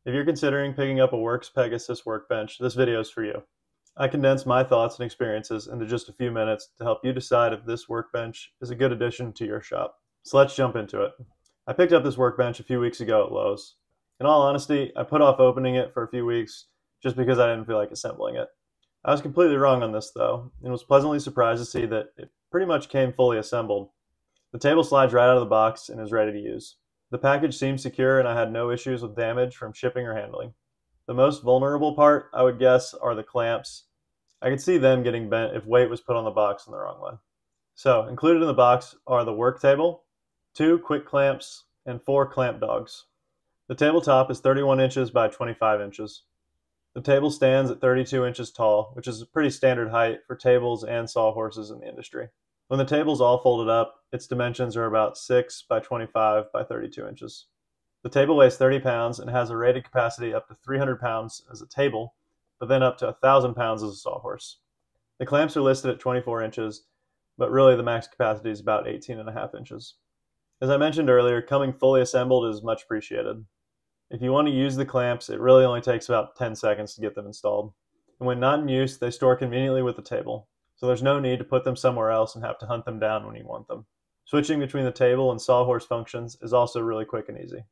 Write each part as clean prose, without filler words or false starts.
If you're considering picking up a Worx Pegasus workbench, this video is for you. I condensed my thoughts and experiences into just a few minutes to help you decide if this workbench is a good addition to your shop. So let's jump into it. I picked up this workbench a few weeks ago at Lowe's. In all honesty, I put off opening it for a few weeks just because I didn't feel like assembling it. I was completely wrong on this though, and was pleasantly surprised to see that it pretty much came fully assembled. The table slides right out of the box and is ready to use. The package seemed secure and I had no issues with damage from shipping or handling. The most vulnerable part, I would guess, are the clamps. I could see them getting bent if weight was put on the box in the wrong way. So, included in the box are the work table, 2 quick clamps, and 4 clamp dogs. The tabletop is 31 inches by 25 inches. The table stands at 32 inches tall, which is a pretty standard height for tables and sawhorses in the industry. When the table's all folded up, its dimensions are about 6 by 25 by 32 inches. The table weighs 30 pounds and has a rated capacity up to 300 pounds as a table, but then up to 1,000 pounds as a sawhorse. The clamps are listed at 24 inches, but really the max capacity is about 18.5 inches. As I mentioned earlier, coming fully assembled is much appreciated. If you want to use the clamps, it really only takes about 10 seconds to get them installed. And when not in use, they store conveniently with the table, so there's no need to put them somewhere else and have to hunt them down when you want them. Switching between the table and sawhorse functions is also really quick and easy.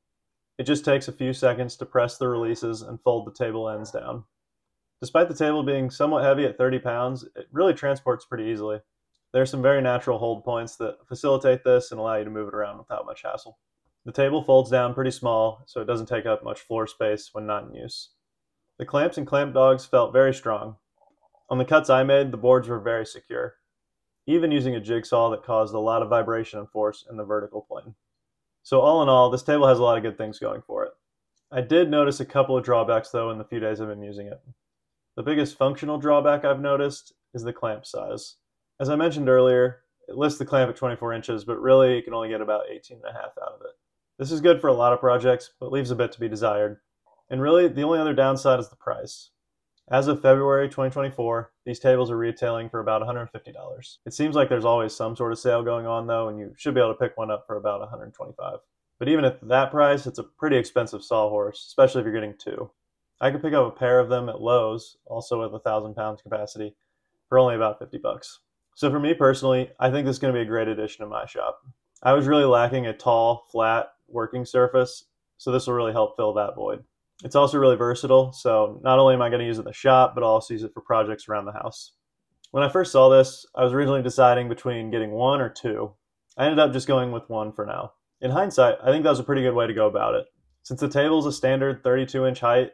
It just takes a few seconds to press the releases and fold the table ends down. Despite the table being somewhat heavy at 30 pounds, it really transports pretty easily. There are some very natural hold points that facilitate this and allow you to move it around without much hassle. The table folds down pretty small, so it doesn't take up much floor space when not in use. The clamps and clamp dogs felt very strong. On the cuts I made, the boards were very secure, even using a jigsaw that caused a lot of vibration and force in the vertical plane. So all in all, this table has a lot of good things going for it. I did notice a couple of drawbacks though in the few days I've been using it. The biggest functional drawback I've noticed is the clamp size. As I mentioned earlier, it lists the clamp at 24 inches, but really you can only get about 18.5 out of it. This is good for a lot of projects, but leaves a bit to be desired. And really, the only other downside is the price. As of February 2024, these tables are retailing for about $150. It seems like there's always some sort of sale going on though, and you should be able to pick one up for about $125. But even at that price, it's a pretty expensive sawhorse, especially if you're getting 2. I could pick up a pair of them at Lowe's, also with 1,000 pounds capacity, for only about $50. So for me personally, I think this is going to be a great addition to my shop. I was really lacking a tall, flat working surface, so this will really help fill that void. It's also really versatile, so not only am I going to use it in the shop, but I'll also use it for projects around the house. When I first saw this, I was originally deciding between getting 1 or 2. I ended up just going with 1 for now. In hindsight, I think that was a pretty good way to go about it. Since the table is a standard 32-inch height,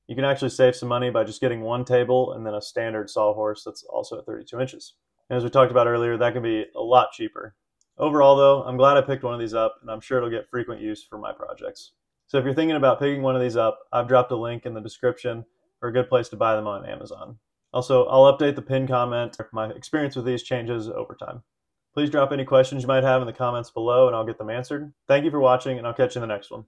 you can actually save some money by just getting 1 table and then a standard sawhorse that's also at 32 inches. And as we talked about earlier, that can be a lot cheaper. Overall though, I'm glad I picked one of these up, and I'm sure it'll get frequent use for my projects. So if you're thinking about picking one of these up, I've dropped a link in the description for a good place to buy them on Amazon. Also, I'll update the pinned comment if my experience with these changes over time. Please drop any questions you might have in the comments below and I'll get them answered. Thank you for watching, and I'll catch you in the next one.